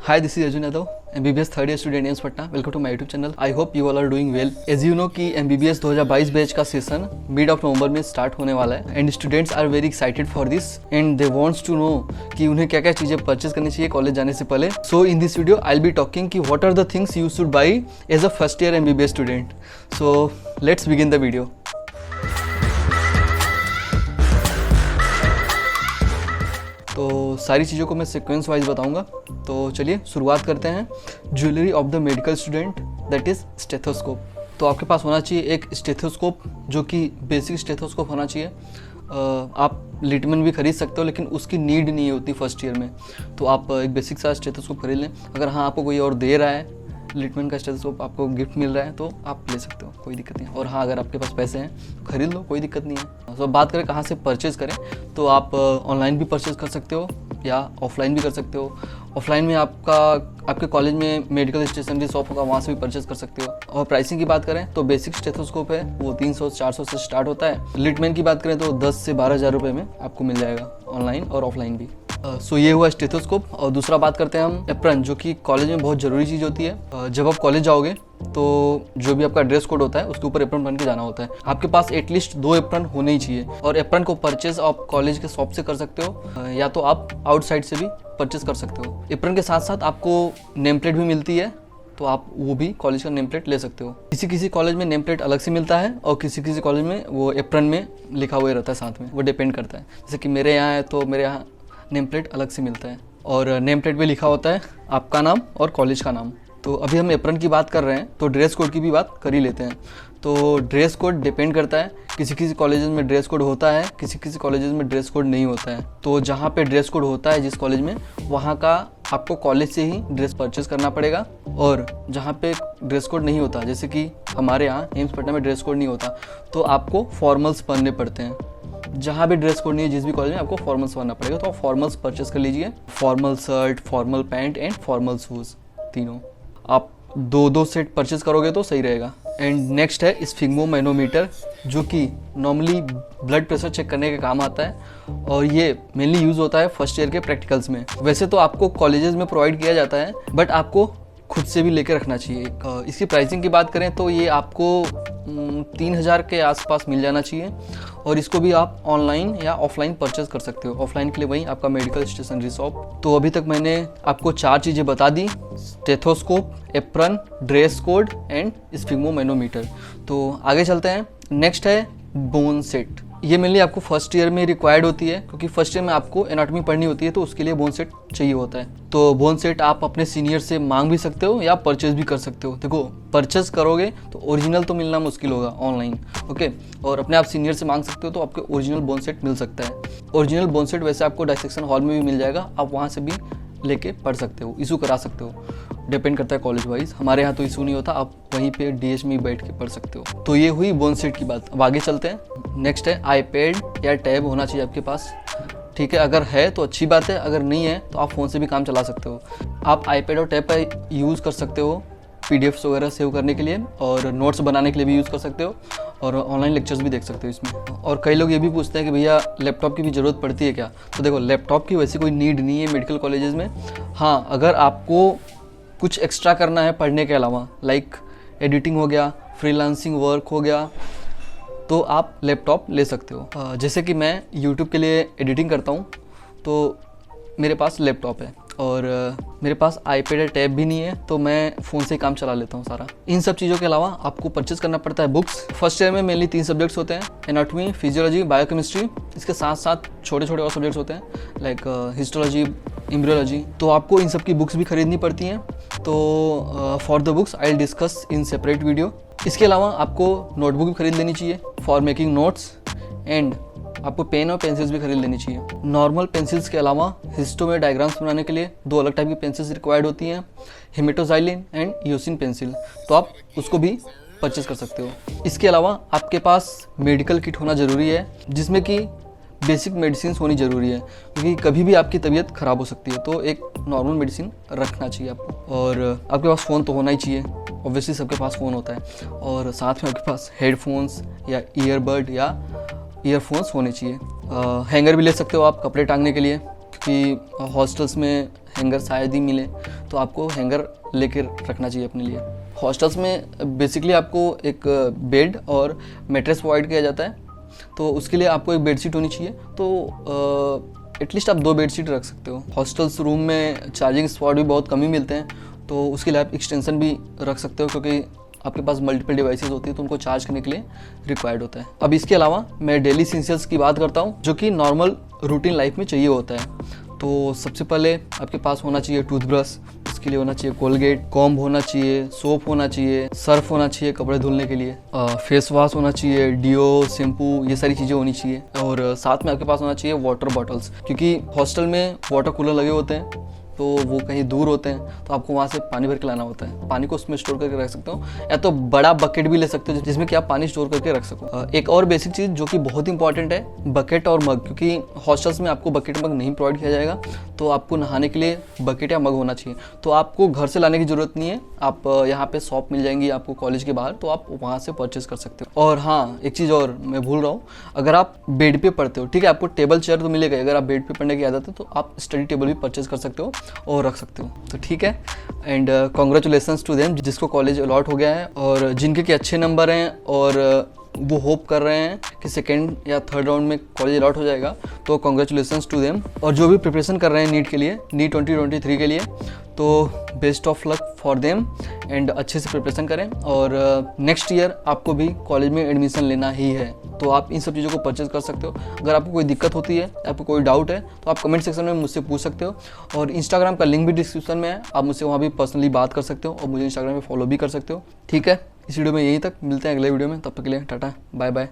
Hi, this is Arjun Yadav, MBBS third year student AIIMS Patna. Welcome to my YouTube channel. I hope you all are doing well. As you know कि MBBS 2022 batch का session mid of November में start होने वाला है and students are very excited for this and they wants to know कि उन्हें क्या क्या चीज़ें परचेज करनी चाहिए कॉलेज जाने से पहले. So in this video I will be talking कि what are the things you should buy as a first year MBBS student. So let's begin the video. तो सारी चीज़ों को मैं सीक्वेंस वाइज बताऊंगा. तो चलिए शुरुआत करते हैं. Jewellery of the medical student that is stethoscope. तो आपके पास होना चाहिए एक स्टेथोस्कोप जो कि बेसिक स्टेथोस्कोप होना चाहिए. आप लिटमन भी खरीद सकते हो लेकिन उसकी नीड नहीं होती फर्स्ट ईयर में. तो आप एक बेसिक सा स्टेथोस्कोप खरीद लें. अगर हाँ आपको कोई और दे रहा है लिटमन का स्टेथोस्कोप, आपको गिफ्ट मिल रहा है तो आप ले सकते हो, कोई दिक्कत नहीं. और हाँ अगर आपके पास पैसे हैं तो खरीद लो, कोई दिक्कत नहीं है. तो बात करें कहाँ से परचेज़ करें, तो आप ऑनलाइन भी परचेज़ कर सकते हो या ऑफलाइन भी कर सकते हो. ऑफलाइन में आपके कॉलेज में मेडिकल स्टेशनरी शॉप होगा, वहाँ से भी परचेज़ कर सकते हो. और प्राइसिंग की बात करें तो बेसिक स्टेथोस्कोप है वो 300-400 से स्टार्ट होता है. लिटमैन की बात करें तो 10 से 12 हज़ार रुपये में आपको मिल जाएगा ऑनलाइन और ऑफलाइन भी. सो ये हुआ स्टेथोस्कोप. और दूसरा बात करते हैं हम एप्रन, जो कि कॉलेज में बहुत ज़रूरी चीज़ होती है. जब आप कॉलेज जाओगे तो जो भी आपका ड्रेस कोड होता है उसके ऊपर एप्रन पहन के जाना होता है. आपके पास एटलीस्ट 2 एप्रन होने ही चाहिए. और एप्रन को परचेज आप कॉलेज के शॉप से कर सकते हो या तो आप आउटसाइड से भी परचेज कर सकते हो. एप्रन के साथ साथ आपको नेम प्लेट भी मिलती है, तो आप वो भी कॉलेज का नेम प्लेट ले सकते हो. किसी कॉलेज में नेम प्लेट अलग से मिलता है और किसी कॉलेज में वो एप्रन में लिखा हुआ रहता है साथ में. वो डिपेंड करता है. जैसे कि मेरे यहाँ है तो मेरे यहाँ नेम प्लेट अलग से मिलता है और नेम प्लेट पे लिखा होता है आपका नाम और कॉलेज का नाम. तो अभी हम एप्रन की बात कर रहे हैं तो ड्रेस कोड की भी बात कर ही लेते हैं. तो ड्रेस कोड डिपेंड करता है. किसी कॉलेजेस में ड्रेस कोड होता है, किसी कॉलेजेस में ड्रेस कोड नहीं होता है. तो जहाँ पे ड्रेस कोड होता है जिस कॉलेज में, वहाँ का आपको कॉलेज से ही ड्रेस परचेज करना पड़ेगा. और जहाँ पे ड्रेस कोड नहीं होता, जैसे कि हमारे यहाँ एम्स पटना में ड्रेस कोड नहीं होता, तो आपको फॉर्मल्स पहनने पड़ते हैं. जहाँ भी ड्रेस कोड नहीं है जिस भी कॉलेज में, आपको फॉर्मल्स पहनना पड़ेगा. तो आप फॉर्मल्स परचेस कर लीजिए. Formal shirt, formal pant and formal shoes, तीनों आप 2-2 सेट परचेज करोगे तो सही रहेगा. एंड नेक्स्ट है स्फिग्मोमैनोमीटर, जो कि नॉर्मली ब्लड प्रेशर चेक करने का काम आता है और ये मेनली यूज़ होता है फर्स्ट ईयर के प्रैक्टिकल्स में. वैसे तो आपको कॉलेजेस में प्रोवाइड किया जाता है बट आपको खुद से भी लेकर रखना चाहिए. इसकी प्राइसिंग की बात करें तो ये आपको 3,000 के आसपास मिल जाना चाहिए. और इसको भी आप ऑनलाइन या ऑफलाइन परचेज कर सकते हो. ऑफलाइन के लिए वही आपका मेडिकल स्टेशनरी शॉप. तो अभी तक मैंने आपको 4 चीज़ें बता दी: stethoscope, apron, dress code and sphygmomanometer. तो आगे चलते हैं. नेक्स्ट है बोन सेट. ये मेनली आपको फर्स्ट ईयर में रिक्वायर्ड होती है क्योंकि फर्स्ट ईयर में आपको एनाटॉमी पढ़नी होती है, तो उसके लिए बोन सेट चाहिए होता है. तो बोन सेट आप अपने सीनियर से मांग भी सकते हो या परचेज भी कर सकते हो. देखो परचेज करोगे तो ओरिजिनल तो मिलना मुश्किल होगा ऑनलाइन, ओके. और अपने आप सीनियर से मांग सकते हो तो आपको ओरिजिनल बोन सेट मिल सकता है. ओरिजिनल बोन सेट वैसे आपको डायसेक्शन हॉल में भी मिल जाएगा, आप वहाँ से भी लेके पढ़ सकते हो, इशू करा सकते हो. डिपेंड करता है कॉलेज वाइज. हमारे यहाँ तो इशू नहीं होता, आप वहीं पे DH में बैठ के पढ़ सकते हो. तो ये हुई बोन सेट की बात. अब आगे चलते हैं. नेक्स्ट है आईपैड या टैब होना चाहिए आपके पास. ठीक है, अगर है तो अच्छी बात है, अगर नहीं है तो आप फ़ोन से भी काम चला सकते हो. आप आईपैड और टैब का यूज़ कर सकते हो PDFs वगैरह सेव करने के लिए, और नोट्स बनाने के लिए भी यूज़ कर सकते हो, और ऑनलाइन लेक्चर्स भी देख सकते हो इसमें. और कई लोग ये भी पूछते हैं कि भैया लैपटॉप की भी ज़रूरत पड़ती है क्या. तो देखो लैपटॉप की वैसी कोई नीड नहीं है मेडिकल कॉलेजेस में. हाँ अगर आपको कुछ एक्स्ट्रा करना है पढ़ने के अलावा, लाइक एडिटिंग हो गया, फ्रीलांसिंग वर्क हो गया, तो आप लैपटॉप ले सकते हो. जैसे कि मैं YouTube के लिए एडिटिंग करता हूँ तो मेरे पास लैपटॉप है और मेरे पास आईपैड या टैब भी नहीं है, तो मैं फ़ोन से ही काम चला लेता हूँ सारा. इन सब चीज़ों के अलावा आपको परचेज करना पड़ता है बुक्स. फर्स्ट ईयर में मेनली 3 सब्जेक्ट्स होते हैं: एनाटॉमी, फिजियोलॉजी, बायोकेमिस्ट्री. इसके साथ साथ छोटे छोटे और सब्जेक्ट्स होते हैं लाइक हिस्टोलॉजी, एम्ब्रियोलॉजी. तो आपको इन सब की बुक्स भी खरीदनी पड़ती हैं. तो for the books I will discuss in separate video. इसके अलावा आपको नोटबुक भी खरीद लेनी चाहिए फॉर मेकिंग नोट्स, एंड आपको पेन और पेंसिल्स भी खरीद लेनी चाहिए. नॉर्मल पेंसिल्स के अलावा हिस्टो में डायग्राम्स बनाने के लिए 2 अलग टाइप की पेंसिल्स रिक्वायर्ड होती हैं: हेमेटोजाइलिन एंड ईओसिन पेंसिल. तो आप उसको भी परचेज कर सकते हो. इसके अलावा आपके पास मेडिकल किट होना ज़रूरी है, जिसमें कि बेसिक मेडिसिन होनी ज़रूरी है क्योंकि कभी भी आपकी तबीयत ख़राब हो सकती है. तो एक नॉर्मल मेडिसिन रखना चाहिए आपको. और आपके पास फ़ोन तो होना ही चाहिए, ऑब्वियसली सबके पास फ़ोन होता है. और साथ में आपके पास हेडफोन्स या ईयरबड या ईयरफोन्स होने चाहिए. हैंगर भी ले सकते हो आप कपड़े टांगने के लिए. क्योंकि हॉस्टल्स में हैंगर शायद ही मिले, तो आपको हैंगर लेके रखना चाहिए अपने लिए। हॉस्टल्स में बेसिकली आपको एक बेड और मैट्रेस प्रोवाइड किया जाता है, तो उसके लिए आपको एक बेडशीट होनी चाहिए। तो एटलीस्ट आप 2 बेडशीट रख सकते हो। हॉस्टल्स रूम में चार्जिंग स्पॉट भी बहुत कम ही मिलते हैं, तो उसके लिए आप एक्सटेंशन भी रख सकते हो, क्योंकि आपके पास मल्टीपल डिवाइसेस होती है तो उनको चार्ज करने के लिए रिक्वायर्ड होता है। अब इसके अलावा मैं डेली एसेंशियल्स की बात करता हूँ, जो कि नॉर्मल रूटीन लाइफ में चाहिए होता है। तो सबसे पहले आपके पास होना चाहिए टूथब्रश, उसके लिए होना चाहिए कोलगेट, कॉम्ब होना चाहिए, सोप होना चाहिए, सर्फ होना चाहिए कपड़े धुलने के लिए, फेस वॉश होना चाहिए, डिओ, शैम्पू, ये सारी चीज़ें होनी चाहिए। और साथ में आपके पास होना चाहिए वाटर बॉटल्स, क्योंकि हॉस्टल में वाटर कूलर लगे होते हैं, तो वो कहीं दूर होते हैं, तो आपको वहाँ से पानी भर के लाना होता है। पानी को उसमें स्टोर करके रख सकते हो, या तो बड़ा बकेट भी ले सकते हो जिसमें कि आप पानी स्टोर करके रख सको। एक और बेसिक चीज़ जो कि बहुत इंपॉर्टेंट है, बकेट और मग, क्योंकि हॉस्टल्स में आपको बकेट मग नहीं प्रोवाइड किया जाएगा, तो आपको नहाने के लिए बकेट या मग होना चाहिए। तो आपको घर से लाने की ज़रूरत नहीं है, आप यहाँ पे शॉप मिल जाएंगी आपको कॉलेज के बाहर, तो आप वहाँ से परचेज कर सकते हो। और हाँ, एक चीज़ और मैं भूल रहा हूँ, अगर आप बेड पे पढ़ते हो, ठीक है, आपको टेबल चेयर तो मिलेगा, अगर आप बेड पे पढ़ने की आदत है तो आप स्टडी टेबल भी परचेज कर सकते हो और रख सकते हो। तो ठीक है, एंड कॉन्ग्रेचुलेसन्स टू देम जिसको कॉलेज अलॉट हो गया है, और जिनके के अच्छे नंबर हैं और वो होप कर रहे हैं कि 2nd या 3rd राउंड में कॉलेज अलॉट हो जाएगा, तो कॉन्ग्रेचुलेसन्स टू देम। और जो भी प्रिपरेशन कर रहे हैं नीट के लिए, नीट 2023 के लिए, तो best of luck for them and अच्छे से प्रिपरेशन करें। और नेक्स्ट ईयर आपको भी कॉलेज में एडमिशन लेना ही है, तो आप इन सब चीज़ों को परचेज कर सकते हो। अगर आपको कोई दिक्कत होती है, आपको कोई डाउट है, तो आप कमेंट सेक्शन में मुझसे पूछ सकते हो, और इंस्टाग्राम का लिंक भी डिस्क्रिप्शन में है, आप मुझसे वहाँ भी पर्सनली बात कर सकते हो और मुझे इंस्टाग्राम में फॉलो भी कर सकते हो। ठीक है, इस वीडियो में यहीं तक, मिलते हैं अगले वीडियो में, तब तक के लिए टाटा बाय बाय।